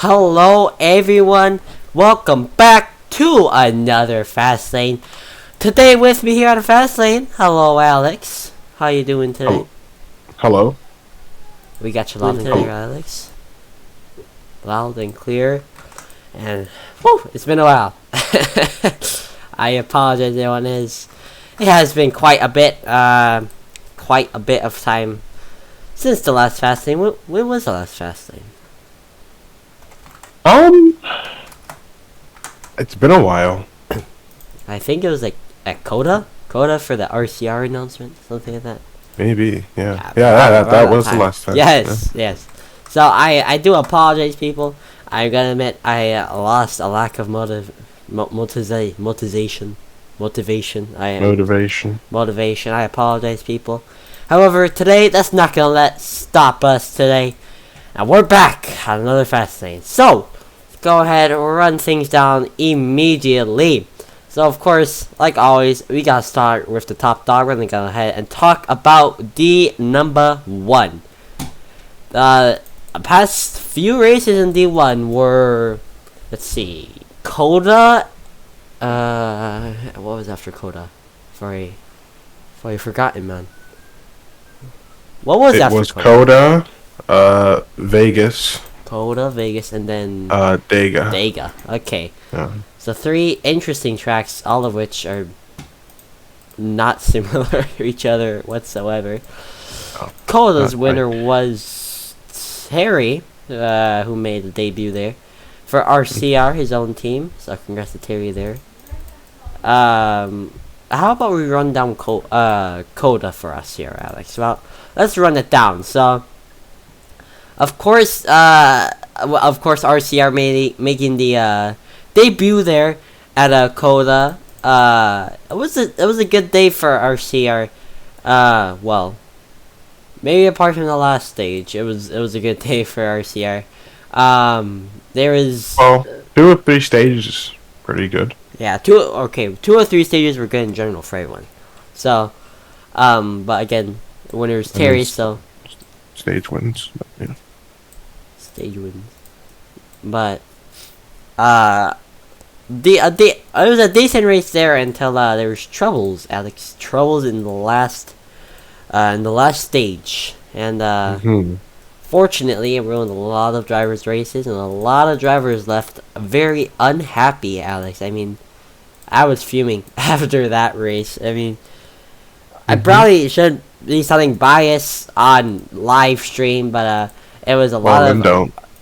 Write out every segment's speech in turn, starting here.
Hello everyone, welcome back to another Fast Lane. Today with me here on the Fast Lane, hello Alex. How you doing today? Hello. We got you loud and clear, Alex. Loud and clear. And whew, it's been a while. I apologize everyone, it has been quite a bit of time since the last Fast Lane. When was the last Fast Lane? It's been a while. I think it was like at Coda for the RSCRA announcement, something like that. Maybe, yeah. That was the last time. Yes. So I do apologize, people. I'm gonna admit I lost a lack of motivation. I apologize, people. However, today that's not gonna stop us today, and we're back on another Fast Lane. So go ahead and run things down immediately. So of course, like always, we gotta start with the top dog. We're gonna go ahead and talk about the number one. Past few races in D1 were, let's see, Coda. What was after Coda? Sorry, forgotten, man. What was after Coda? Vegas. Coda, Vegas, and then Dega. Okay. Yeah. So 3 interesting tracks, all of which are not similar to each other whatsoever. Coda's winner was Terry, who made a debut there for RCR, his own team. So congrats to Terry there. How about we run down Coda for us here, Alex? Well, let's run it down. So, of course, RCR making the debut there at Coda. It was a good day for RCR. Well, maybe apart from the last stage, it was a good day for RCR. There is 2 or 3 stages, pretty good. Yeah, 2 or 3 stages were good in general for everyone. So, but again, the winner is Terry. So stage wins. Yeah. Stage wins. But it was a decent race there until there was troubles, Alex. Troubles in the last stage, and fortunately, it ruined a lot of drivers' races, and a lot of drivers left very unhappy, Alex. I mean, I was fuming after that race. I mean, I probably should be something biased on live stream, but it was a lot of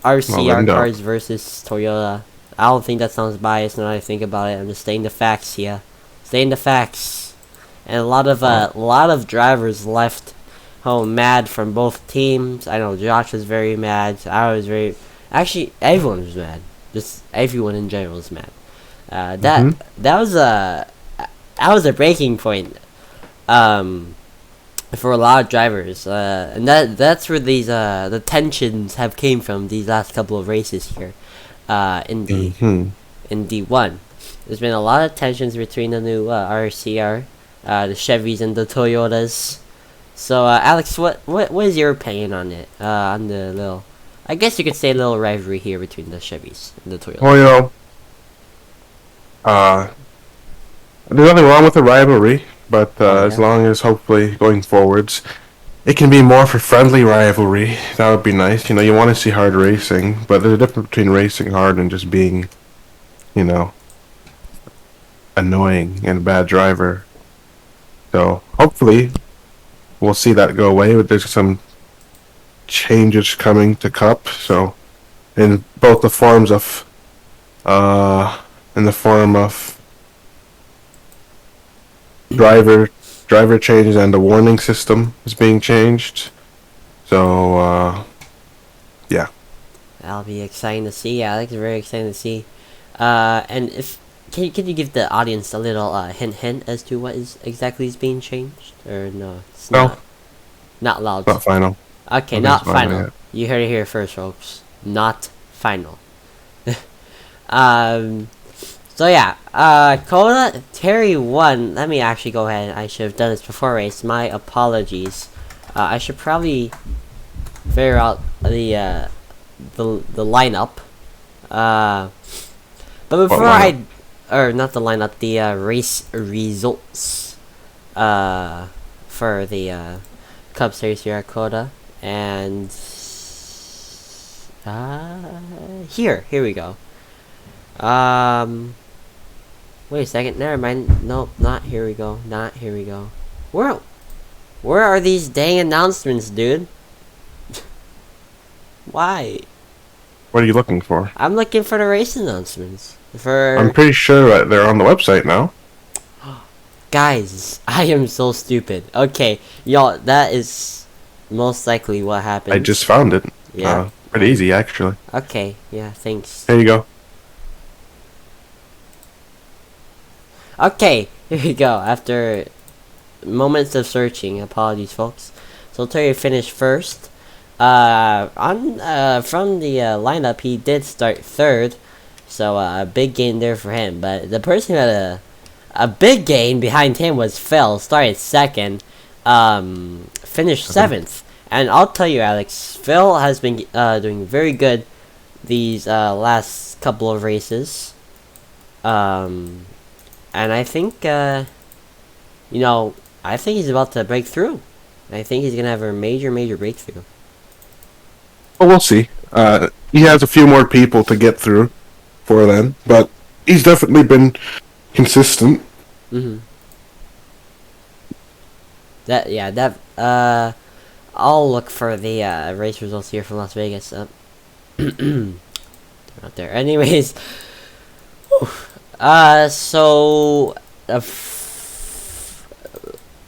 RCR cars versus Toyota. I don't think that sounds biased now that I think about it. I'm just stating the facts here. Stating the facts. And a lot of drivers left home mad from both teams. I know Josh was very mad. I was very... Actually, everyone was mad. Just everyone in general was mad. That was a breaking point for a lot of drivers. And that's where these the tensions have came from these last couple of races here. In D1, there's been a lot of tensions between the new RSCR, the Chevys and the Toyotas. So, Alex, what is your opinion on it? On the little, I guess you could say, a little rivalry here between the Chevys and the Toyotas. Well, there's nothing wrong with the rivalry, but as long as hopefully going forwards, it can be more for friendly rivalry. That would be nice. You want to see hard racing, but there's a difference between racing hard and just being, annoying and a bad driver. So hopefully we'll see that go away. But there's some changes coming to Cup. So in both the forms of, driver changes, and the warning system is being changed. So, yeah. That'll be exciting to see, Alex. Very exciting to see. And can you give the audience a little hint as to what exactly is being changed? Or no, it's not loud. Not final. Okay, not final. Yet. You heard it here first, folks. Not final. So yeah, Coda, Terry won. Let me actually go ahead. I should have done this before race. My apologies. I should probably figure out the lineup Uh, but What before lineup? or not the lineup, the race results. For the Cup Series here at Coda, and here we go. Um, wait a second. Never mind. Nope, not here we go. Not here we go. Where are these dang announcements, dude? Why? What are you looking for? I'm looking for the race announcements. I'm For pretty sure that they're on the website now. guys, I am so stupid. Okay, y'all, that is most likely what I happened. just found it. Yeah. Pretty easy, actually. Okay. Yeah. Thanks. Here you go. Okay. Here we go. After moments of searching, apologies, folks. So Terry finished first. On from the lineup, he did start third, so a big gain there for him. But the person who had a big gain behind him was Phil. Started second, finished seventh. And I'll tell you, Alex, Phil has been doing very good these last couple of races. And I think I think he's about to break through. I think he's gonna have a major breakthrough. Well, we'll see. He has a few more people to get through for then, but he's definitely been consistent. Mm-hmm. I'll look for the race results here from Las Vegas. They're not there. Anyways, so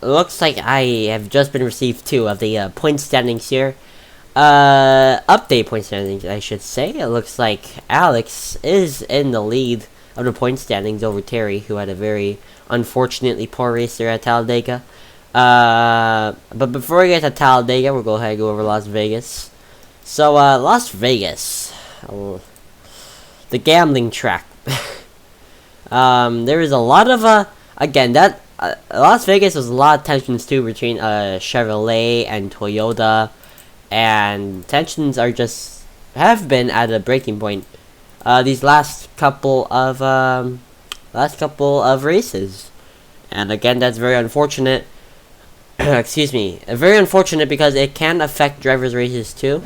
looks like I have just been received two of the point standings here. Update point standings, I should say. It looks like Alex is in the lead of the point standings over Terry, who had a very unfortunately poor race there at Talladega. But before we get to Talladega, we'll go ahead and go over Las Vegas. So, Las Vegas. The gambling track. There is a lot of, again, that, Las Vegas was a lot of tensions too between, Chevrolet and Toyota. And tensions have been at a breaking point, these last couple of races. And again, that's very unfortunate. Excuse me, very unfortunate because it can affect drivers' races too,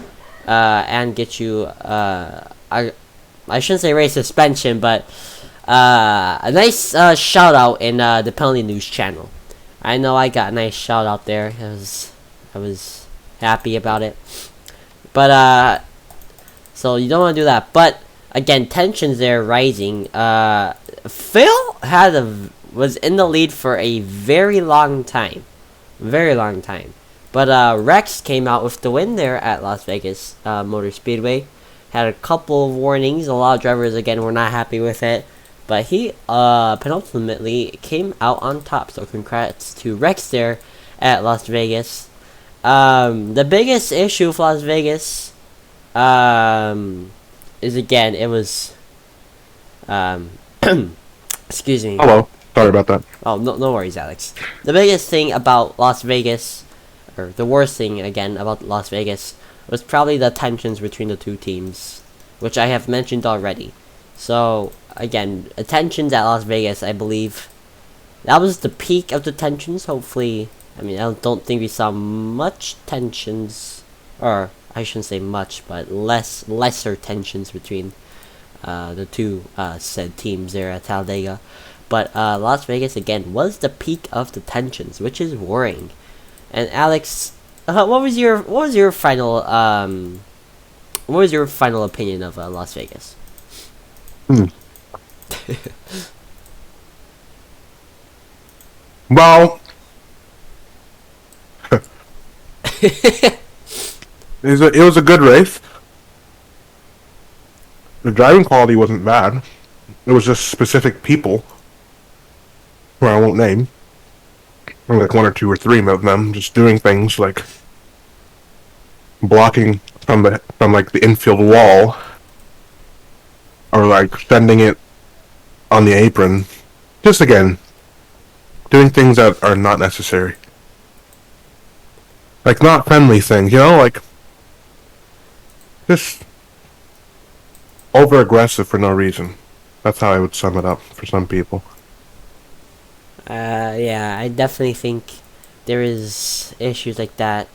and get you I shouldn't say race suspension, but a nice shout out in the penalty news channel. I know I got a nice shout out there. I was happy about it, but so you don't want to do that. But again, tensions there rising. Phil was in the lead for a very long time. But Rex came out with the win there at Las Vegas Motor Speedway. Had a couple of warnings. A lot of drivers again were not happy with it, but he penultimately came out on top. So congrats to Rex there at Las Vegas. The biggest issue with Las Vegas is again it was excuse me. Hello. Sorry about that. Oh, no worries, Alex. The biggest thing about Las Vegas, or the worst thing, again, about Las Vegas, was probably the tensions between the two teams, which I have mentioned already. So, again, tensions at Las Vegas, I believe, that was the peak of the tensions. Hopefully, I mean, I don't think we saw much tensions, or I shouldn't say much, but lesser tensions between the two said teams there at Talladega. But Las Vegas again was the peak of the tensions, which is worrying. And Alex, what was your final opinion of Las Vegas? Well, it was a good race. The driving quality wasn't bad. It was just specific people, who I won't name, like one or two or three of them, just doing things like blocking from like the infield wall, or like sending it on the apron. Just again, doing things that are not necessary, like not friendly things, like just over aggressive for no reason. That's how I would sum it up for some people. Yeah, I definitely think there is issues like that.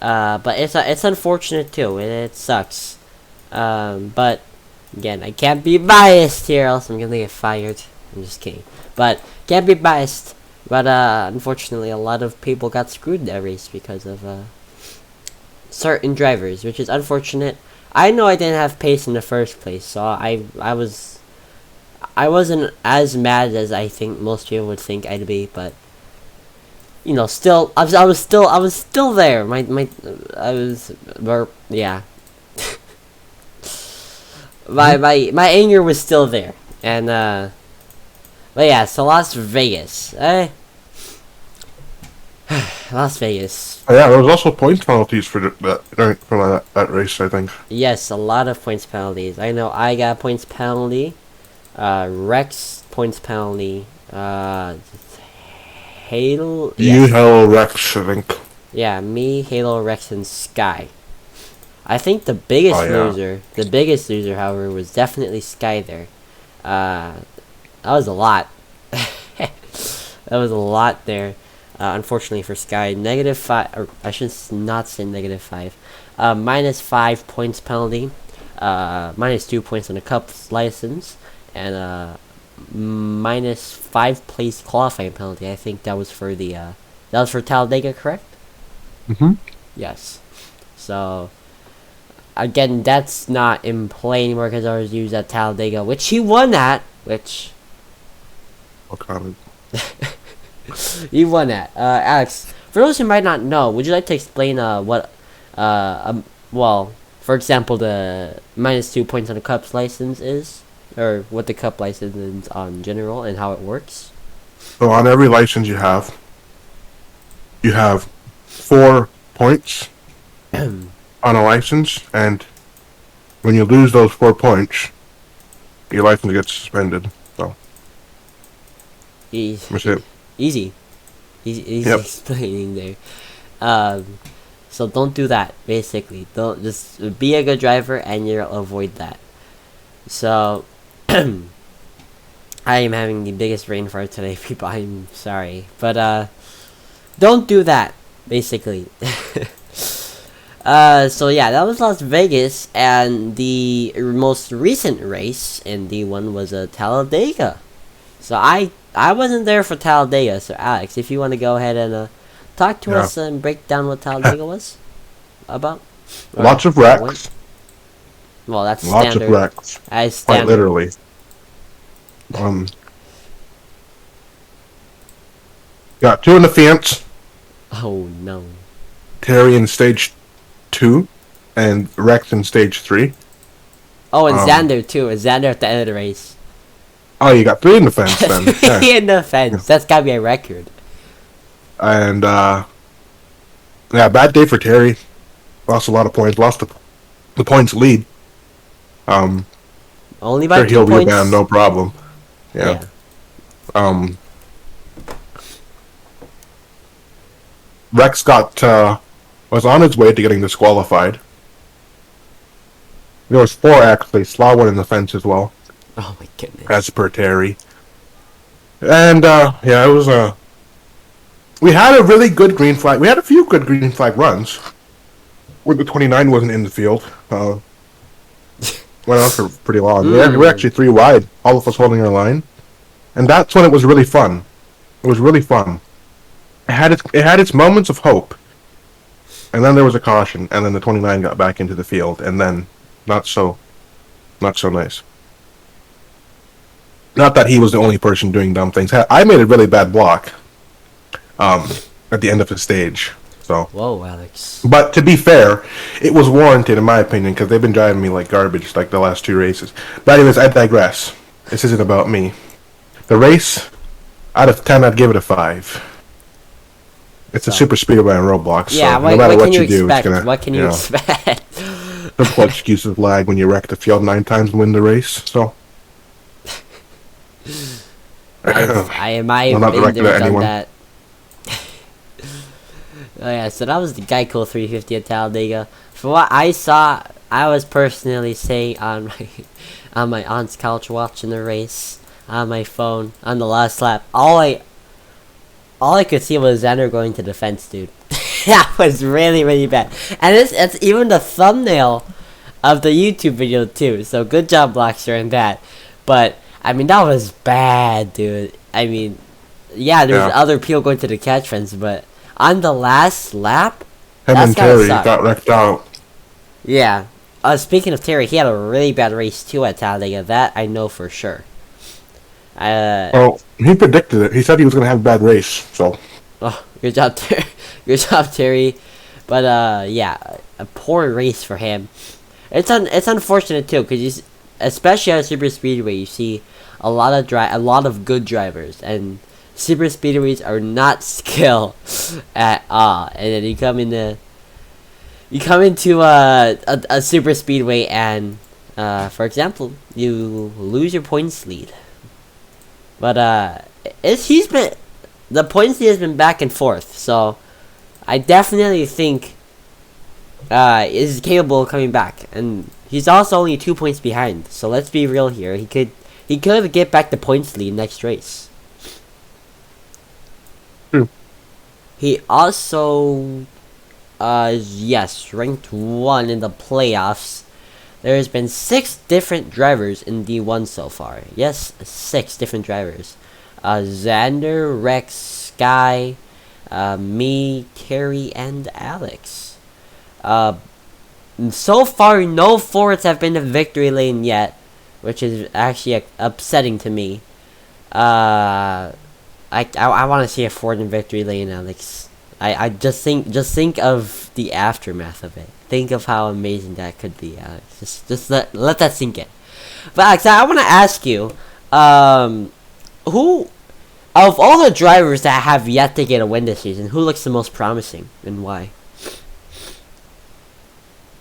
But it's unfortunate too. It sucks. But again, I can't be biased here, else I'm gonna get fired. I'm just kidding. But can't be biased. But unfortunately, a lot of people got screwed that race because of certain drivers, which is unfortunate. I know I didn't have pace in the first place, so I wasn't as mad as I think most people would think I'd be, but you know, still I was still there. I was yeah. My anger was still there, and but yeah, so Las Vegas, Las Vegas. Oh, yeah, there was also points penalties for that race, I think. Yes, a lot of points penalties. I know I got points penalty. Rex points penalty. Halo. You, Yes. Halo, Rex, I think. Yeah, me, Halo, Rex, and Sky. I think the biggest loser, however, was definitely Sky there. That was a lot. That was a lot there. Unfortunately for Sky, -5, or I should not say -5. -5 points penalty. -2 points on the Cup's license, and -5 place qualifying penalty. I think that was for that was for Talladega, correct? Mm-hmm. Yes. So again, that's not in play anymore because I was used at Talladega, which he won at, which Okay. he won at. Alex, for those who might not know, would you like to explain what well, for example, the -2 points on the Cup's license is, or what the Cup license is on general and how it works? So on every license you have 4 points on a license, and when you lose those 4 points, your license gets suspended. So that's it. Easy Yep. explaining there. So don't do that. Basically, don't just be a good driver, and you'll avoid that. So, I am having the biggest rain fart today, people. I'm sorry, but don't do that. Basically. So yeah, that was Las Vegas, and the most recent race in D1 was Talladega. So I wasn't there for Talladega. So Alex, if you want to go ahead and talk to us and break down what Talladega was about. Lots of wrecks. Well, that's Lots standard. of wrecks. As Quite standard. literally. Got 2 in the fence. Oh no. Terry in stage 2, and Rex in stage 3. Oh, and Xander too. And Xander at the end of the race. Oh, you got 3 in the fence then. Yeah. In the fence. That's gotta be a record. And yeah, bad day for Terry. Lost a lot of points. Lost the points lead. Only by sure 2 he'll points. rebound, no problem. Yeah. Rex was on his way to getting disqualified. There was 4 actually. Slaw went in the fence as well, Oh my goodness. as per Terry. And yeah, it was we had a really good green flag. We had a few good green flag runs when the 29 wasn't in the field. Went on for pretty long. We were actually 3 wide, all of us holding our line, and that's when it was really fun. It was really fun. It had its moments of hope, and then there was a caution, and then the 29 got back into the field, and then not so nice. Not that he was the only person doing dumb things. I made a really bad block at the end of the stage. So. Whoa, Alex. But to be fair, it was warranted in my opinion because they've been driving me like garbage like the last 2 races. But anyways, I digress. This isn't about me. The race, out of 10, I'd give it a 5. It's a super speedway on Roblox. Yeah, so no matter what you do, expect? it's gonna. What can you expect? Simple excuses lag when you wreck the field 9 times and win the race. So. I I'm not been directed there, at done anyone. that. Oh yeah, so that was the Geico 350 at Talladega. For what I saw, I was personally saying on my on my aunt's couch watching the race on my phone on the last lap. All I could see was Xander going to the fence, dude. That was really really bad, and it's even the thumbnail of the YouTube video too. So good job, Blackster, and that. But I mean, that was bad, dude. I mean, yeah, there's other people going to the catch fence, but on the last lap, Him that's and gotta Terry suck. got wrecked out. Yeah. Speaking of Terry, he had a really bad race too at Talladega. That I know for sure. Well, he predicted it. He said he was going to have a bad race, so. Oh, good job, Terry. Good job, Terry. But yeah, a poor race for him. It's unfortunate too, because especially at super speedway, you see a lot of good drivers, and super speedways are not skill at all. And then you come into a super speedway, and for example, you lose your points lead. But the points lead has been back and forth, so I definitely think is capable of coming back, and he's also only 2 points behind. So let's be real here. He could get back the points lead next race. True. He also yes, ranked 1 in the playoffs. There's been 6 different drivers in D1 so far. Yes, 6 different drivers. Xander, Rex, Sky, me, Terry, and Alex. So far, no Fords have been to victory lane yet, which is actually upsetting to me. I want to see a Ford in victory lane, Alex. I just think of the aftermath of it. Think of how amazing that could be, Alex. Just let that sink in. But Alex, I want to ask you, who of all the drivers that have yet to get a win this season, who looks the most promising and why?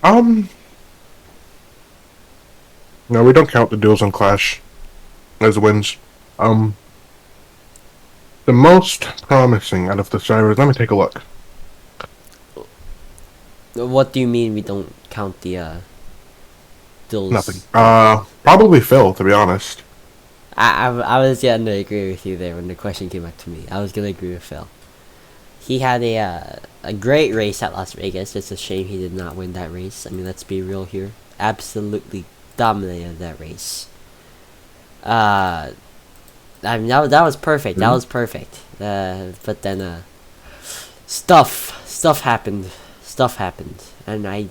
No, we don't count the duels on Clash as wins. The most promising out of the drivers, let me take a look. What do you mean we don't count the duels? Nothing. Probably Phil, to be honest. I was gonna agree with you there when the question came back to me. I was gonna agree with Phil. He had a great race at Las Vegas. It's a shame he did not win that race. I mean, let's be real here. Absolutely dominated that race. I mean, that was perfect. That was perfect. But then stuff happened. Stuff happened, and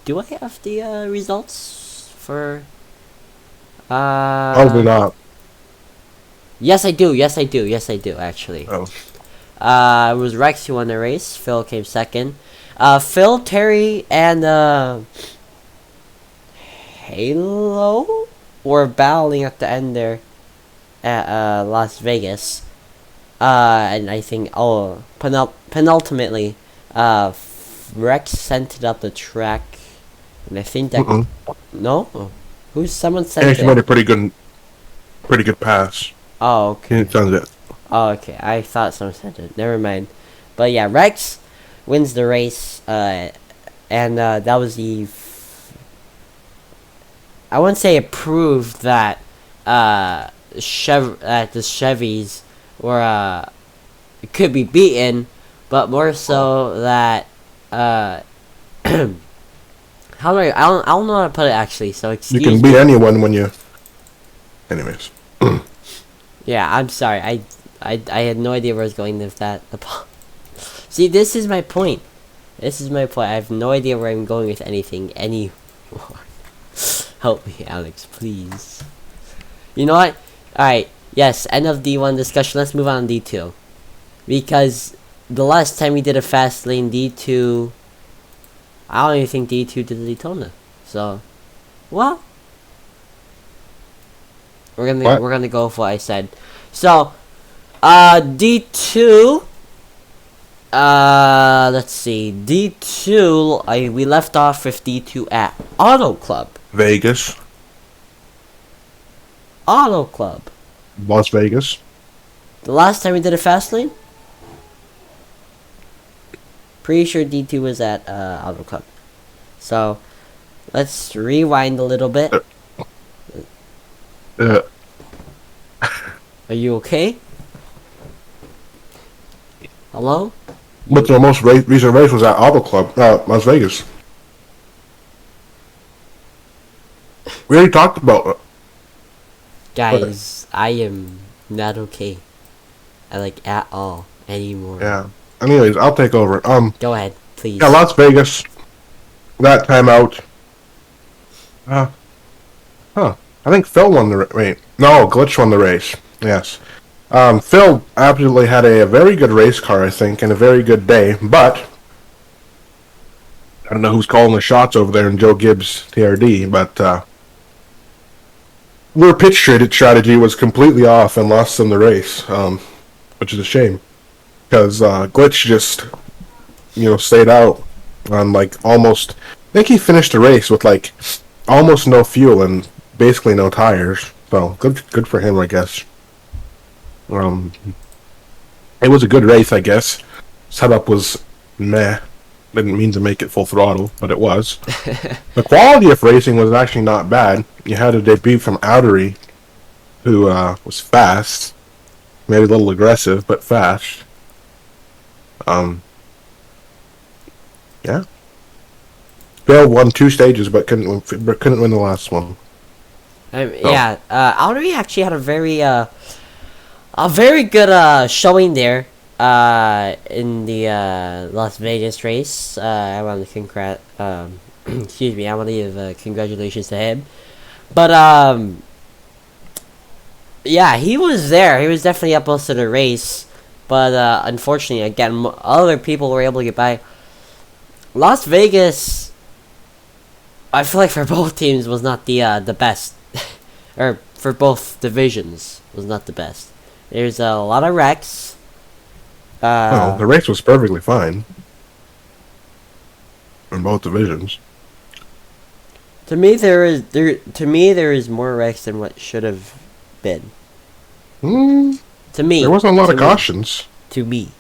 do I have the results for? Probably not. Yes, I do. Yes, I do. Yes, I do. Actually. Oh. It was Rex who won the race. Phil came second. Phil, Terry, and Halo were battling at the end there at Las Vegas. And I think penultimately, Rex sent it up the track, and I think that no, someone sent He it. actually made a pretty good pass. Oh, okay. He sent it. Oh, okay. I thought someone sent it. Never mind. But yeah, Rex wins the race, and that was I wouldn't say it proved that the Chevys were could be beaten, but more so that how do I don't know how to put it actually. So excuse me. You can beat anyone when you. Anyways. Yeah, I'm sorry. I had no idea where I was going with that. See, this is my point. This is my point. I have no idea where I'm going with anything anymore. Help me, Alex, please. You know what? Alright, yes, end of D1 discussion. Let's move on to D2. Because the last time we did a fast lane D2, I don't even think D2 did the Daytona. So, well, we're gonna go with what I said. So, D2. Let's see. D2. We left off with D2 at Auto Club. Vegas. Auto Club. Las Vegas. The last time we did a fast lane? Pretty sure D2 was at Auto Club. So let's rewind a little bit. Uh, Are you okay? Hello? but the most recent race was at Auto Club, Las Vegas. We already talked about it. Guys, I am not okay. At all anymore. Yeah. Anyways, I'll take over. Go ahead, please. Yeah, Las Vegas. That time out. I think Phil won the wait. No, Glitch won the race. Yes. Phil absolutely had a very good race car, I think, and a very good day, but I don't know who's calling the shots over there in Joe Gibbs TRD, but their pitch strategy was completely off and lost them the race, which is a shame because Glitch just stayed out on almost. I think he finished the race with almost no fuel and basically no tires. So good for him, I guess. It was a good race, I guess. Setup was meh. Didn't mean to make it full throttle, but it was. The quality of racing was actually not bad. You had a debut from Outery, who was fast, maybe a little aggressive, but fast. Yeah. Bill won 2 stages, but couldn't win the last one. Yeah, Outery actually had a very good showing there in the Las Vegas race. I want to excuse me, I want to give congratulations to him. But yeah, he was there. He was definitely up most of the race. But unfortunately, again, other people were able to get by. Las Vegas, I feel like for both teams was not the best, or for both divisions was not the best. There's a lot of wrecks. The race was perfectly fine in both divisions. To me, there is more wrecks than what should have been. To me, there wasn't a lot of cautions. To me,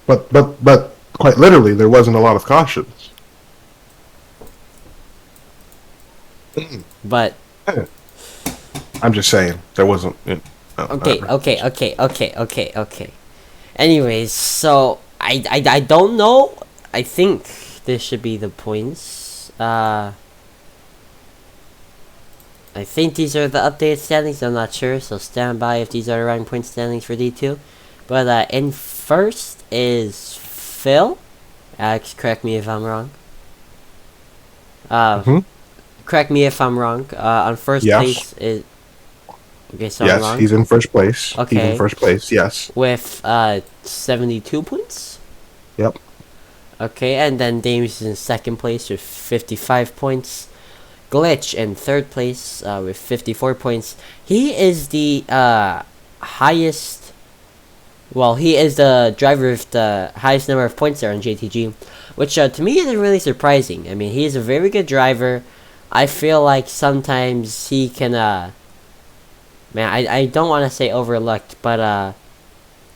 but quite literally, there wasn't a lot of cautions. But I'm just saying there wasn't. Okay. Anyways, so I don't know. I think this should be the points. I think these are the updated standings. I'm not sure, so stand by if these are the right point standings for D2. But in first is Phil. Alex, correct me if I'm wrong. Correct me if I'm wrong. On first place is. Okay, so yes, I'm wrong. He's in first place. Okay. He's in first place, yes. With 72 points? Yep. Okay, and then Dames is in second place with 55 points. Glitch in third place with 54 points. He is the highest... Well, he is the driver with the highest number of points there on JTG. Which to me is really surprising. I mean, he is a very good driver. I feel like sometimes he can... Man, I don't want to say overlooked, but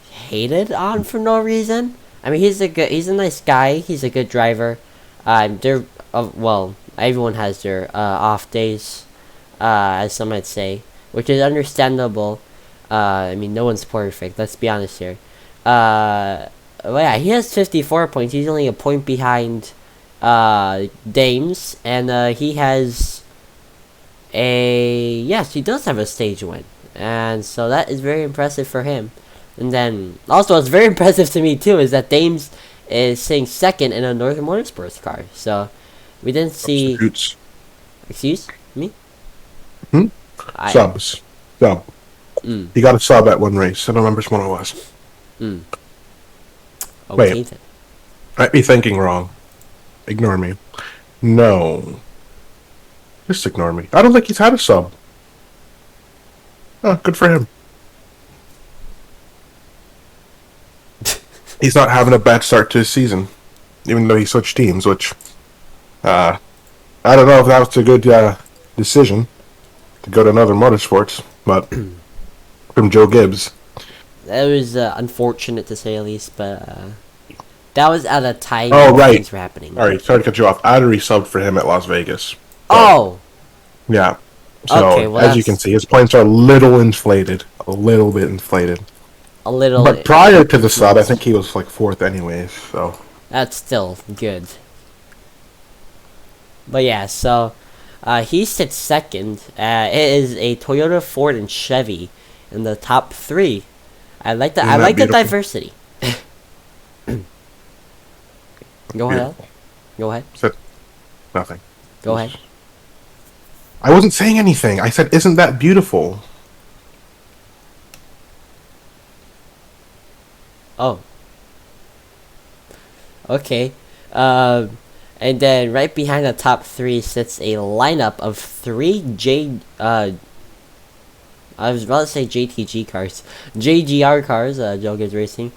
hated on for no reason. I mean, he's a nice guy. He's a good driver. Well, everyone has their off days, as some might say, which is understandable. I mean, no one's perfect. Let's be honest here. Well, yeah, he has 54 points. He's only a point behind Dames, and he has yes, he does have a stage win, and so that is very impressive for him. And then also what's very impressive to me too is that Dames is sitting second in a Northern Motorsports car. So we didn't see. Excuse me. Subs. Sub. He got a sub at one race. I don't remember which one it was. Okay, wait, then. Might be thinking wrong. Ignore me. No. Just ignore me. I don't think he's had a sub. Oh, good for him. He's not having a bad start to his season, even though he switched teams, which I don't know if that was a good decision to go to another motorsports, but from Joe Gibbs. That was unfortunate to say the least, but That was at a time Oh, when right. things were happening. All right, sorry to cut you off. I already subbed for him at Las Vegas. So, Oh, yeah. okay. So, Well, as you can that's see, his points are a little inflated. A little bit inflated. a little But prior to the sub, I influenced. think he was like fourth anyways, so. That's still good. But yeah, so he sits second. It is a Toyota, Ford, and Chevy in the top three. I like that. I Isn't that like the beautiful? diversity. Go ahead. Beautiful. Go ahead. Said nothing. Go ahead. I wasn't saying anything. I said, isn't that beautiful? Oh. Okay. And then right behind the top three sits a lineup of three I was about to say JTG cars. JGR cars, Joker's Racing.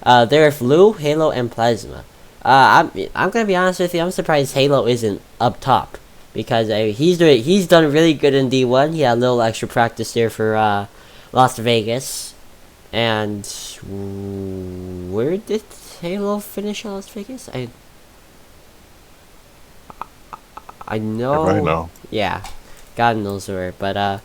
They're Flu, Halo, and Plasma. I'm gonna be honest with you. I'm surprised Halo isn't up top because he's done really good in D1. He had a little extra practice there for Las Vegas, and where did Halo finish in Las Vegas? I know. I know. Yeah, God knows where, but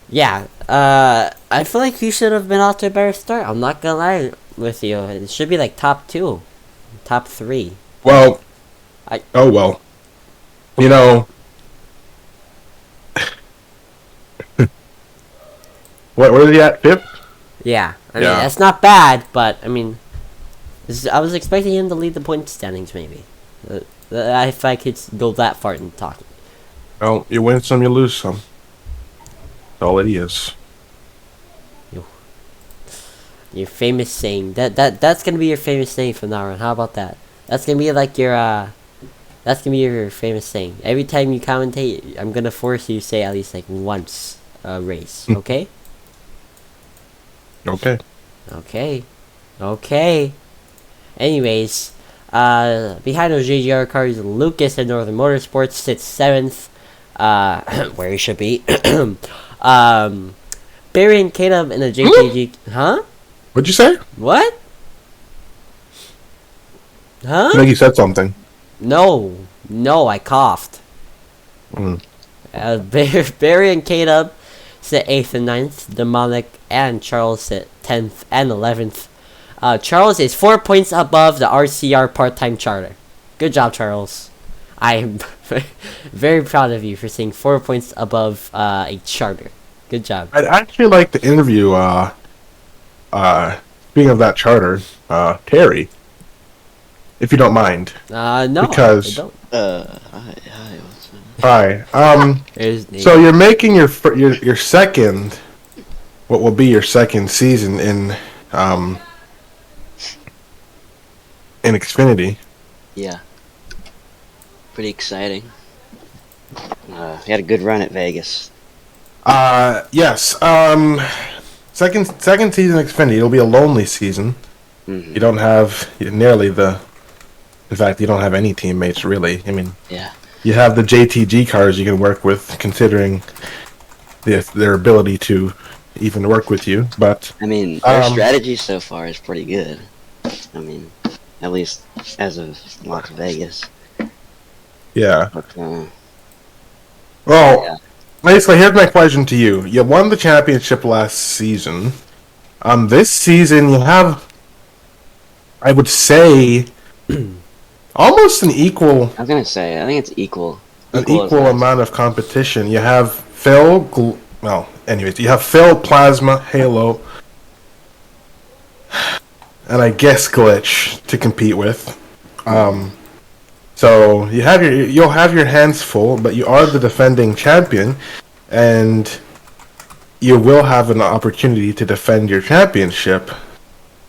yeah, I feel like he should have been off to a better start. I'm not gonna lie with you. It should be like top two, top three. Well, I- oh well. You know, where is he at? Fifth? Yeah, I mean Yeah. that's not bad, but I mean, I was expecting him to lead the point standings maybe. If I could go that far in talking. Well, you win some, you lose some. That's all it is. Your famous saying that's gonna be your famous saying from now on. How about that? That's gonna be like your that's gonna be your famous saying. Every time you commentate, I'm gonna force you to say at least like once a race. Okay? Okay. Okay. Okay. Anyways, behind those JGR cars, Lucas in Northern Motorsports sits seventh. Where he should be. Barry and Caleb in the JTG. Huh? What'd you say? What? I Huh? think you said something. No, I coughed. Mm. Barry and Caleb sit 8th and 9th. Demonic and Charles sit 10th and 11th. Charles is 4 points above the RCR part-time charter. Good job, Charles. I am very proud of you for saying 4 points above a charter. Good job. I'd actually like to interview, speaking of that charter, Terry, if you don't mind. No, Because- I don't. Hi, what's up? Hi. There's Nate. So you're making your second, what will be your second season in Xfinity. Yeah. Pretty exciting. We had a good run at Vegas. Yes. Second season Xfinity. It'll be a lonely season. Mm-hmm. You don't have nearly the. In fact, you don't have any teammates really. I mean, Yeah. you have the JTG cars you can work with, considering their ability to even work with you. But I mean, their strategy so far is pretty good. I mean, at least as of Las Vegas. yeah. But, Well, yeah. basically, here's my question to you. You won the championship last season. This season you have, I would say, almost an equal I was gonna say, I think it's equal. an as equal last- amount of competition. You have Phil. Well, anyways, you have Phil, Plasma, Halo, and I guess Glitch to compete with. So you'll have your hands full, but you are the defending champion, and you will have an opportunity to defend your championship.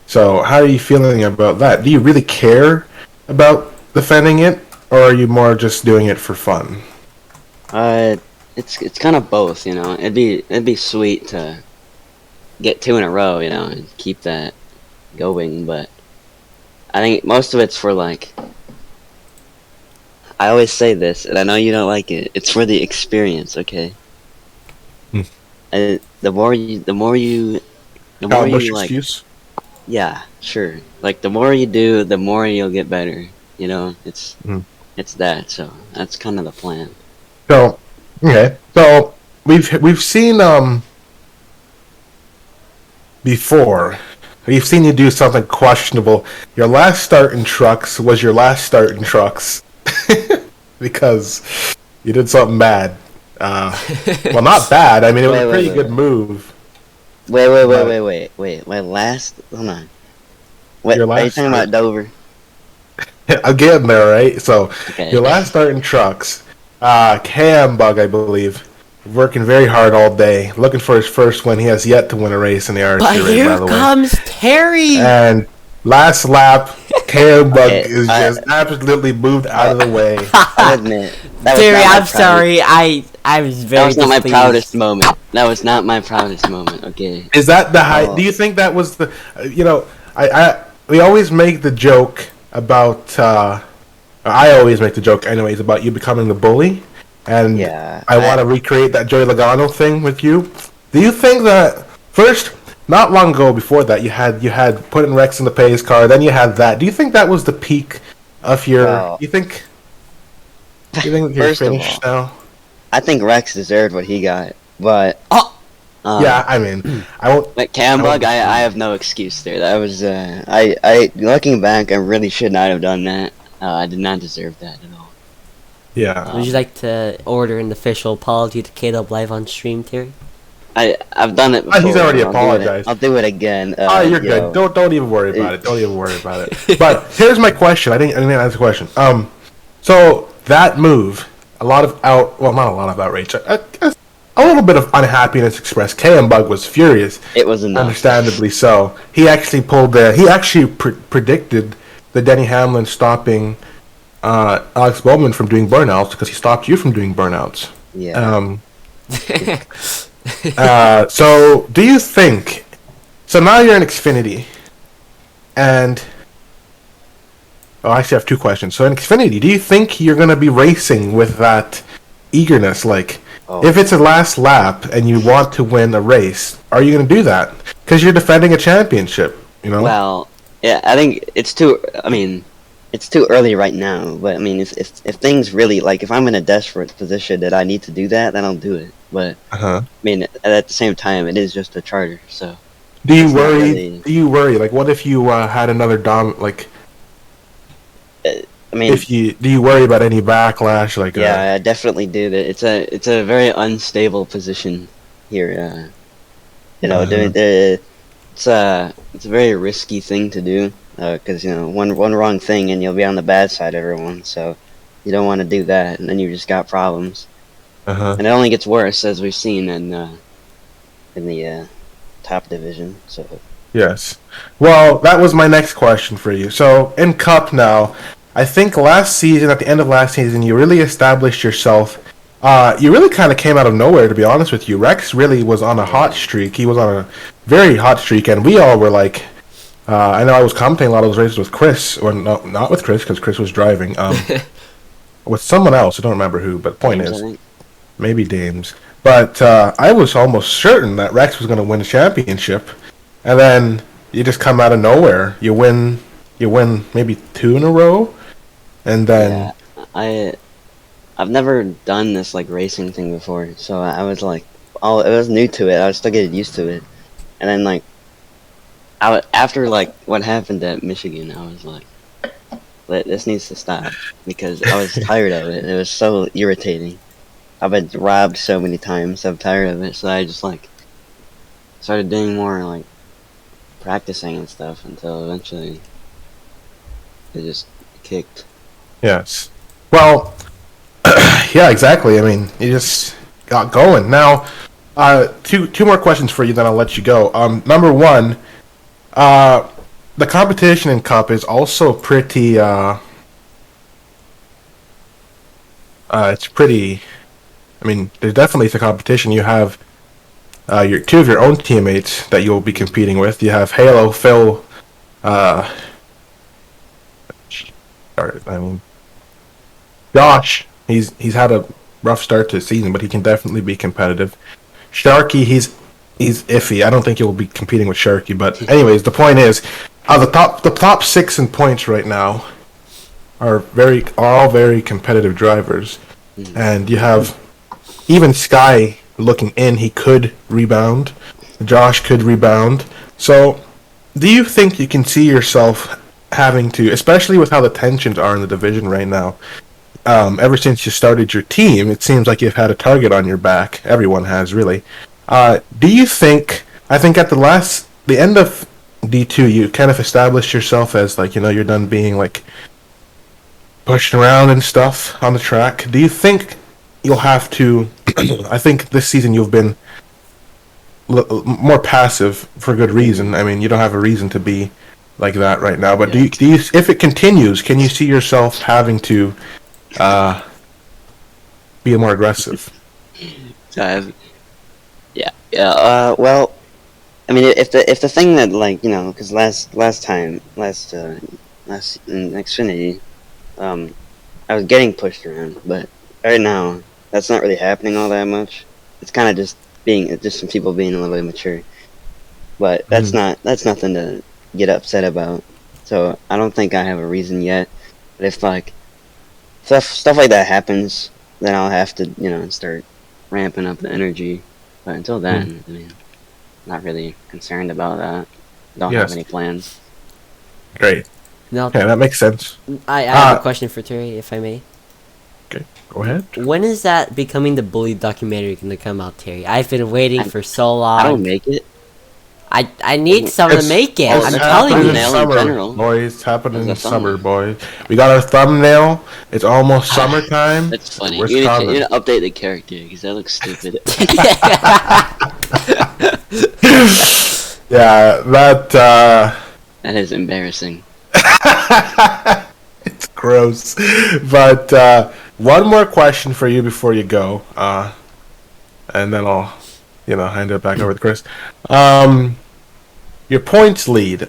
So how are you feeling about that? Do you really care about defending it, or are you more just doing it for fun? It's kind of both, you know. It'd be sweet to get 2 in a row, you know, and keep that going. But I think most of it's for like. I always say this, and I know you don't like it. It's for the experience, okay? Hmm. And the more you Bush like, excuse? Yeah, sure. Like the more you do, the more you'll get better. You know, Mhm. it's that. So that's kind of the plan. So, okay. So we've seen before. We've seen you do something questionable. Your last start in trucks was your last start in trucks because you did something bad. Well, not bad. I mean, it was a Wait, wait, pretty wait, good wait, move, wait, wait, wait, but wait, wait, wait. My last. Hold on. What your are you last talking start about, Dover? again there, right? So Okay. your last start in trucks, Cam Bug, I believe, working very hard all day, looking for his first win. He has yet to win a race in the But RSCRA, by here the way. comes Terry. And last lap, Cam Bug Okay. is just absolutely moved out I'll, of the way. I'll admit that was Terry, not my I'm proudest. sorry. I was That very was not my proudest displeased. moment. That was not my proudest moment. Okay. Is that the high? Do Oh you think that was the? We always make the joke about. I always make the joke, anyways, about you becoming the bully, and yeah. I want to recreate that Joey Logano thing with you. Do you think that first, not long ago, before that, you had putting Rex in the pace car, then you had that. Do you think that was the peak of your? Well, You think you're first of finished all, now? I think Rex deserved what he got, but Oh, Yeah, um, I mean, I won't. but I won't Cambug, I dispute. have no excuse there. That was looking back, I really should not have done that. I did not deserve that at all. Yeah. would you Um, like to order an official apology to Caleb live on stream, Terry? I've done it He's before. already I'll do it. apologized. I'll do it again. Oh, you're good. Yo, Don't even worry about it, it. Don't even worry about it. But here's my question. I didn't ask the question. So that move, well, not a lot of outrage, a little bit of unhappiness expressed. KM Bug was furious, it was enough. understandably so. He actually predicted the Denny Hamlin stopping Alex Bowman from doing burnouts because he stopped you from doing burnouts. Yeah. Um, so do you think? So now you're in Xfinity, and I actually have two questions. So in Xfinity, do you think you're going to be racing with that eagerness? Like, Oh. if it's a last lap and you want to win a race, are you going to do that? Because you're defending a championship, you know? Well, yeah. I think it's too. I mean, it's too early right now. But I mean, if things really like, if I'm in a desperate position that I need to do that, then I'll do it. But Uh-huh. I mean, at the same time, it is just a charter, so Do you it's not worry? really. Do you worry? Like, what if you had another like, I mean, if you do you worry about any backlash? Like, yeah, I definitely do that. It's a very unstable position here. Doing it's a very risky thing to do because one wrong thing and you'll be on the bad side of everyone. So you don't want to do that, and then you just got problems, uh-huh. and it only gets worse as we've seen in the top division. So Yes. Well, that was my next question for you. So, in Cup now, I think last season, at the end of last season, you really established yourself. You really kind of came out of nowhere, to be honest with you. Rex really was on a hot streak. He was on a very hot streak, and we all were like, I know I was commentating a lot of those races with Chris, or no, not with Chris, because Chris was driving. With someone else, I don't remember who, but point James, I is, think. maybe Dames. But I was almost certain that Rex was going to win the championship. And then you just come out of nowhere. You win maybe two in a row, and then Yeah, I've never done this like racing thing before, so I was like, it was new to it. I was still getting used to it, and then like, after like what happened at Michigan, I was like, this needs to stop because I was tired of it. It was so irritating. I've been robbed so many times. I'm tired of it, so I just like started doing more like practicing and stuff until eventually it just kicked. yes. Well, yeah, exactly. I mean, you just got going. Now, two more questions for you, then I'll let you go. Number one, the competition in Cup is also pretty. It's pretty. I mean, there's definitely the competition. You have your two of your own teammates that you'll be competing with. You have Halo Phil. I mean, Josh. He's had a rough start to the season, but he can definitely be competitive. Sharky, he's he's iffy. I don't think he'll be competing with Sharky. But anyways, the point is, the top 6 in points right now are all very competitive drivers, and you have even Sky looking in. He could rebound. Josh could rebound. So, do you think you can see yourself having to, especially with how the tensions are in the division right now? Ever since you started your team, it seems like you've had a target on your back. Everyone has, really. Do you think? I think at the end of D2, you kind of established yourself as like, you're done being like pushed around and stuff on the track. Do you think you'll have to? I think this season you've been more passive for good reason. I mean, you don't have a reason to be like that right now. But do you, if it continues, can you see yourself having to be more aggressive? Well, I mean, if the thing that, like, because last in Xfinity, I was getting pushed around, but right now that's not really happening all that much. It's kind of just some people being a little immature, but that's nothing to get upset about. So I don't think I have a reason yet. But if like stuff like that happens, then I'll have to start ramping up the energy. But until then, I mean, not really concerned about that. Don't have any plans. Great. Now, yeah, that makes sense. I have a question for Terry, if I may. Okay, go ahead. When is that Becoming the Bully documentary going to come out, Terry? I've been waiting for so long. I don't make it. I need someone to make it. I'm telling you. Summer, boys. It's happening in summer, boys. We got our thumbnail. It's almost summertime. That's funny. You need to update the character because that looks stupid. Yeah, that is embarrassing. It's gross. But one more question for you before you go, and then I'll hand it back over to Chris. Your points lead.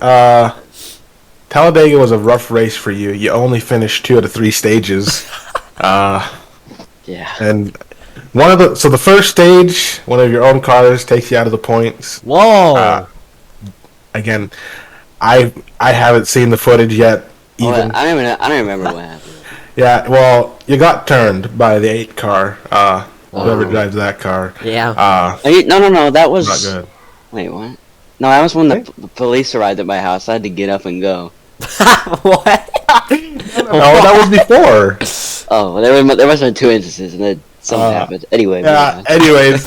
Talladega was a rough race for you. You only finished 2 out of 3 stages. Yeah. And the first stage, one of your own cars takes you out of the points. Whoa. Again, I haven't seen the footage yet. Even. I don't remember what happened. Yeah, well, you got turned by the 8 car. Whoever drives that car. Yeah. No. That was not good. Wait, what? No, that was when the police arrived at my house. I had to get up and go. What? No, that was before. Oh, well, there must have been 2 instances, and then something happened. Anyway. Yeah. Anyways,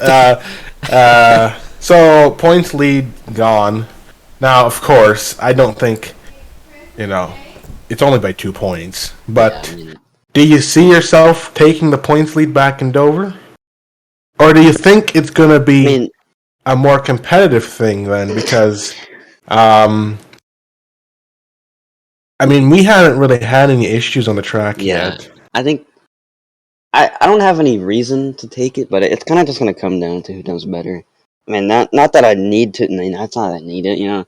so points lead gone. Now, of course, I don't think it's only by 2 points. But do you see yourself taking the points lead back in Dover, or do you think it's going to be a more competitive thing then? Because, we haven't really had any issues on the track yet. I think I don't have any reason to take it, but it's kind of just going to come down to who does better. I mean, not that I need to. It's not that I need it.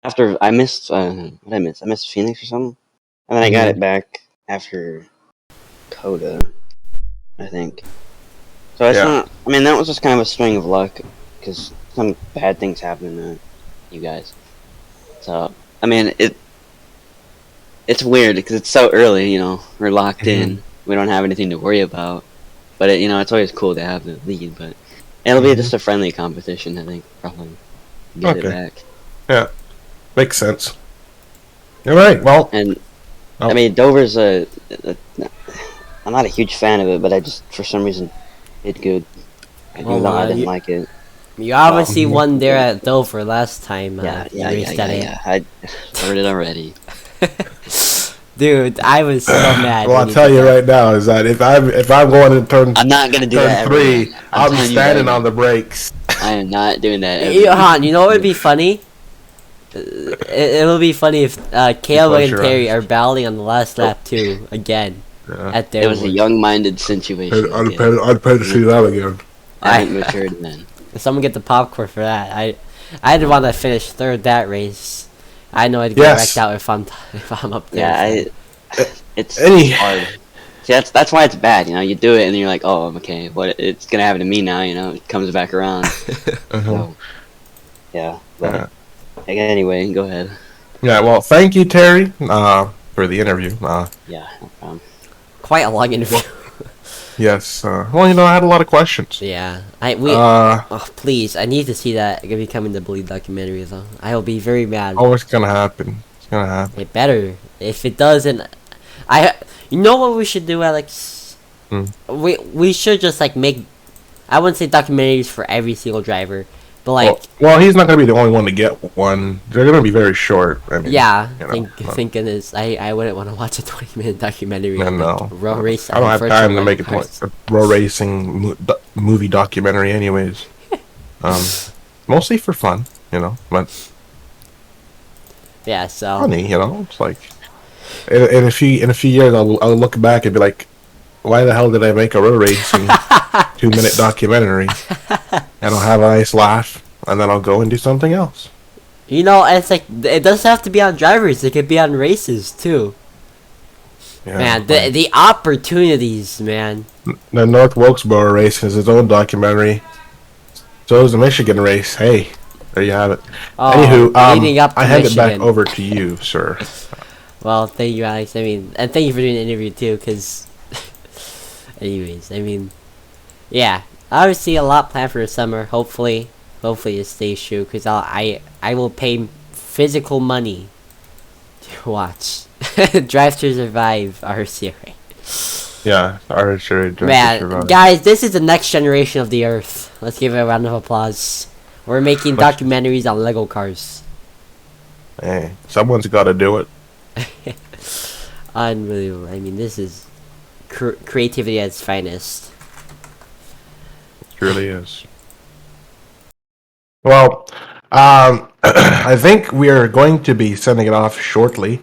After I missed, what I missed? I missed Phoenix or something, and then I got it back after Coda, I think. So it's not. I mean, that was just kind of a string of luck because some bad things happened to you guys. So I mean, it's weird because it's so early. We're locked in. We don't have anything to worry about. But it's always cool to have the lead. But it'll be just a friendly competition. I think probably get it back. Yeah, makes sense. All right. Well, and I mean, Dover's I'm not a huge fan of it, but I just for some reason did good. I didn't like it. You obviously won there at Dover last time. Yeah. I heard it already. Dude, I was so mad. Well, I'll tell you right now is that if I'm going to turn, I'm not gonna do that. 3, I'll be standing on the brakes. I am not doing that. Han, you know what would be funny? It'll be funny if Caleb and Terry are battling on the last lap too again. At their it was a young-minded situation. I'd pay to see that again. I hadn't matured then. Someone get the popcorn for that. I didn't want to finish 3rd that race. I know I'd get wrecked out if I'm up there. Yeah, it's hard. See, that's why it's bad. You do it and you're like, oh, okay, what? It's gonna happen to me now. It comes back around. So, Yeah, Yeah. but anyway, go ahead. Yeah. Well, thank you, Terry, for the interview. Yeah, no problem. Quite a long interview. Well, yes. Well, I had a lot of questions. Yeah, Uh, oh, please, I need to see that becoming the Bully documentary though. I will be very mad. oh, it's gonna happen. It's gonna happen. It better. If it doesn't, you know what we should do, Alex? Hmm. We should just like make. I wouldn't say documentaries for every single driver, but like Well, he's not gonna be the only one to get one. They're gonna be very short. I mean, yeah. but- Thinking is I wouldn't want to watch a 20-minute documentary. No, on, like, no. road race. I don't have time to make cars. a road racing movie documentary, anyways. Mostly for fun, but Yeah. So funny, It's like in a few years, I'll look back and be like, why the hell did I make a road racing 2-minute documentary? And I'll have a nice laugh, and then I'll go and do something else. it's like it doesn't have to be on drivers. It could be on races too. Yeah, Man, the opportunities, man. the North Wilkesboro race is its own documentary. So is the Michigan race. Hey, there you have it. Oh, Anywho, leading up to I hand it back Michigan. over to you, sir. Well, thank you, Alex. I mean, and thank you for doing the interview too. Cause, anyways, I mean, yeah, obviously a lot planned for the summer. Hopefully it stays true. Cause I will pay physical money to watch Drive to Survive RSCRA. Yeah, RSCRA. Man, guys, this is the next generation of the Earth. Let's give it a round of applause. We're making documentaries on Lego cars. Hey, someone's got to do it. Unbelievable. I mean, this is creativity at its finest. It really is. Well, I think we are going to be sending it off shortly.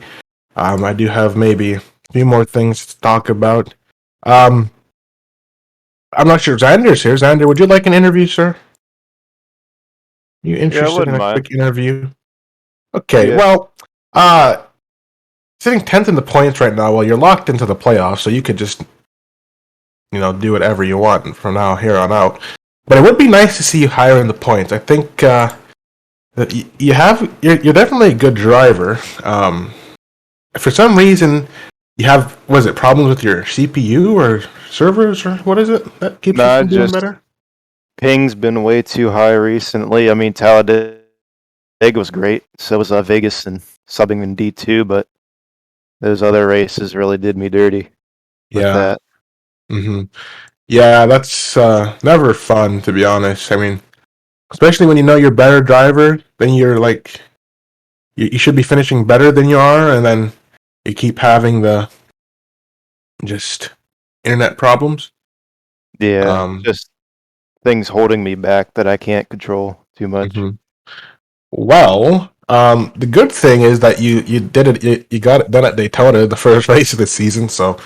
I do have maybe a few more things to talk about. I'm not sure. Xander's here. Xander, would you like an interview, sir? You interested in a quick interview? Okay, Yeah. well, sitting 10th in the points right now, well, you're locked into the playoffs, so you could just, do whatever you want from now here on out. But it would be nice to see you higher in the points. I think that you're definitely a good driver. For some reason, you have, problems with your CPU or servers, or what is it that keeps you from doing better? Ping's been way too high recently. I mean, Talladega was great. So was Vegas and subbing in D2, but those other races really did me dirty. Yeah. Mm-hmm. Yeah, that's never fun, to be honest. I mean, especially when you know you're a better driver, then you're like, you should be finishing better than you are, and then you keep having the just internet problems. Yeah, just things holding me back that I can't control too much. Mm-hmm. Well, the good thing is that you did it. You got it done at Daytona, the first race of the season. So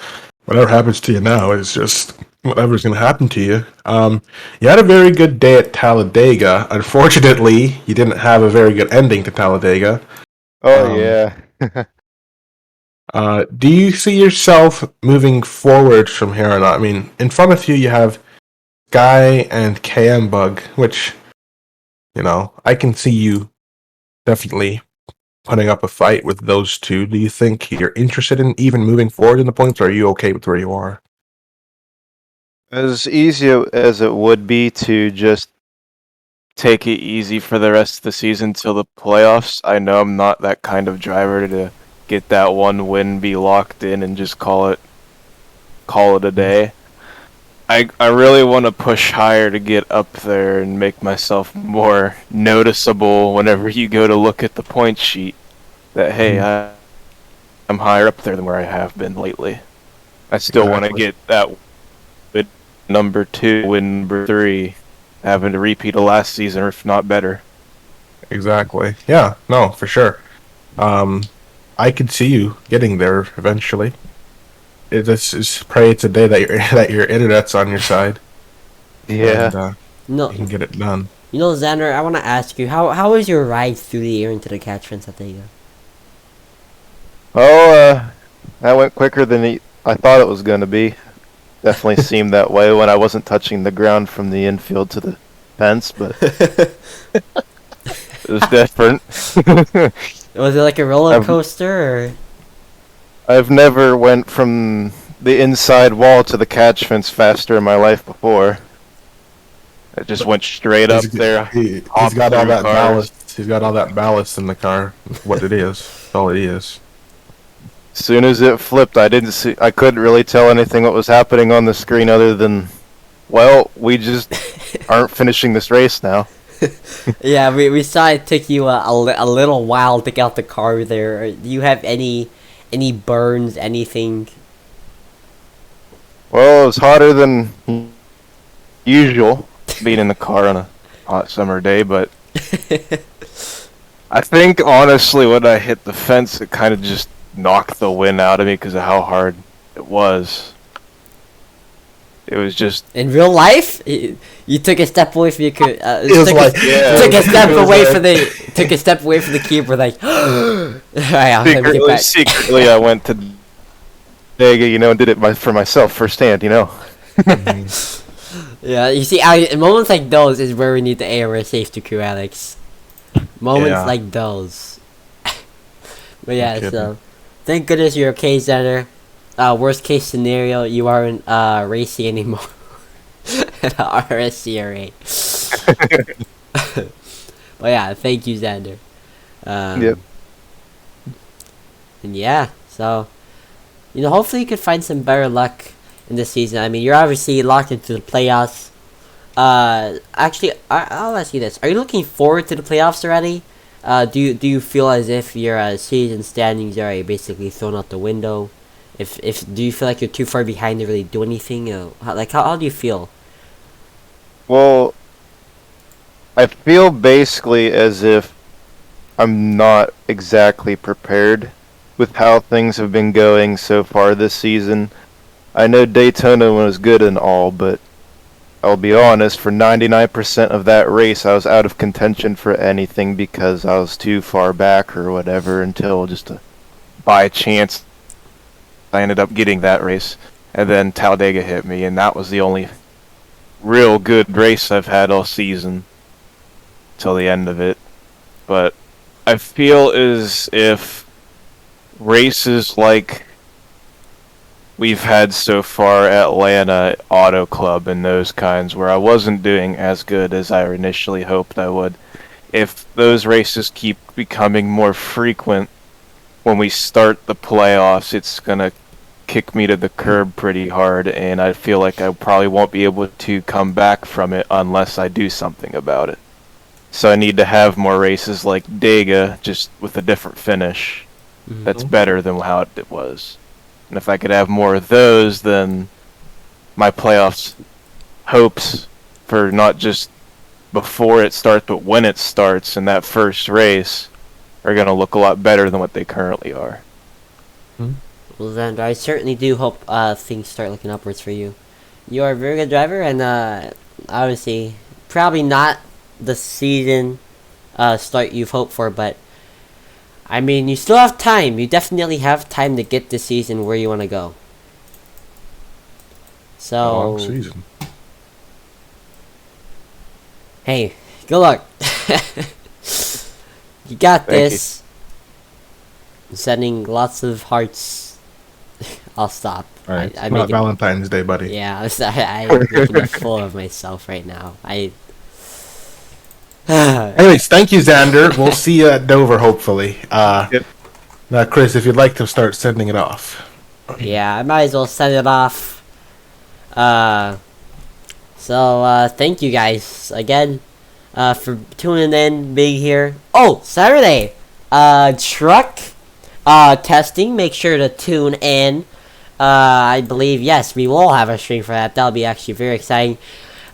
whatever happens to you now is just whatever's going to happen to you. You had a very good day at Talladega. Unfortunately, you didn't have a very good ending to Talladega. Oh yeah. Do you see yourself moving forward from here on out? I mean, in front of you, you have Guy and KM Bug, which, I can see you definitely putting up a fight with those two. Do you think you're interested in even moving forward in the points, or are you okay with where you are? As easy as it would be to just take it easy for the rest of the season till the playoffs, I know I'm not that kind of driver to get that one win, be locked in, and just call it a day. I really want to push higher to get up there and make myself more noticeable whenever you go to look at the point sheet. That hey, I'm higher up there than where I have been lately. I still want to get that win number 2, win number 3, having to repeat of last season, or if not better. Exactly. Yeah. No, for sure. I could see you getting there eventually. Just pray it's a day that your internet's on your side. Yeah. And, No, you can get it done. Xander, I want to ask you how was your ride through the air into the catch fence at Daytona? Oh, that went quicker than I thought it was going to be. Definitely seemed that way when I wasn't touching the ground from the infield to the fence, but It was different. Was it like a roller I've, coaster? Or? I've never went from the inside wall to the catch fence faster in my life before. It just went straight up there. He's hopped got all through that cars. ballast. He's got all that ballast in the car. What it is. That's all it is. As soon as it flipped, I couldn't really tell anything what was happening on the screen other than, well, we just aren't finishing this race now. Yeah, we saw it took you a little while to get out the car there. Do you have any burns, anything? Well, it was hotter than usual being in the car on a hot summer day, but I think honestly when I hit the fence, it kind of just knocked the wind out of me because of how hard it was. It was just In real life, you took a step away from your It was like took a step away from the keyboard, like. Alright, let me get back. secretly I went to Vega, and did it for myself firsthand, Yeah, you see, in moments like those is where we need the ARS safety crew, Alex. Moments Yeah. like those. But yeah, kidding. so thank goodness you're okay, Xander. Worst case scenario, you aren't racing anymore at RSCRA. But yeah, thank you, Xander. Yep. And yeah, so hopefully you could find some better luck in this season. I mean, you're obviously locked into the playoffs. Actually, I'll ask you this: are you looking forward to the playoffs already? Do you feel as if your season standings are basically thrown out the window? If do you feel like you're too far behind to really do anything? How do you feel? Well, I feel basically as if I'm not exactly prepared with how things have been going so far this season. I know Daytona was good and all, but I'll be honest, for 99% of that race, I was out of contention for anything because I was too far back or whatever until just by chance I ended up getting that race. And then Talladega hit me, and that was the only real good race I've had all season till the end of it. But I feel as if races like we've had so far, Atlanta, Auto Club, and those kinds, where I wasn't doing as good as I initially hoped I would, if those races keep becoming more frequent when we start the playoffs, it's going to kick me to the curb pretty hard, and I feel like I probably won't be able to come back from it unless I do something about it. So I need to have more races like Dega, just with a different finish. That's better than how it was. And if I could have more of those, then my playoffs hopes for not just before it starts, but when it starts in that first race are going to look a lot better than what they currently are. Well, Xander, I certainly do hope things start looking upwards for you. You are a very good driver, and obviously, probably not the season start you've hoped for, but I mean, you still have time. You definitely have time to get this season where you want to go. So, Long season. hey, good luck. You got Thank this. I'm sending lots of hearts. I'll stop. All right. I It's not Valentine's Day, buddy. Yeah, I'm sorry. I'm making a fool of myself right now. Anyways, thank you, Xander. We'll see you at Dover, hopefully. Yep. Now, Chris, if you'd like to start sending it off. Yeah, I might as well send it off. So thank you guys again for tuning in, being here. Oh, Saturday, truck testing. Make sure to tune in. I believe, yes, we will have a stream for that. That'll be actually very exciting.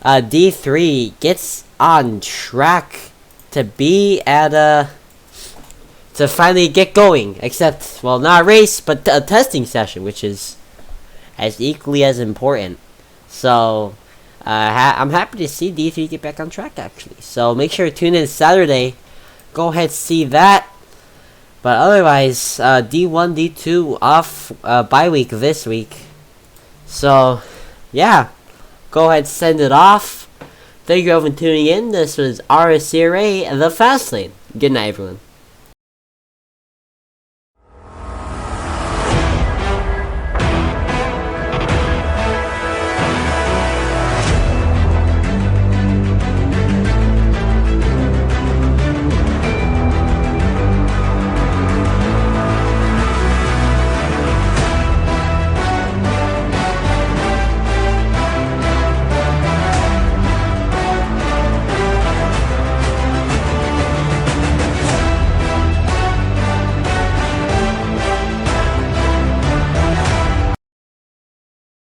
D3 gets on track to be at to finally get going. Except, well, not a race, but a testing session, which is as equally as important. So, I'm happy to see D3 get back on track, actually. So, make sure to tune in Saturday. Go ahead, see that. But otherwise, D1, D2 off bye week this week. So, yeah. Go ahead, send it off. Thank you everyone for tuning in. This was RSCRA, The Fast Lane. Good night, everyone.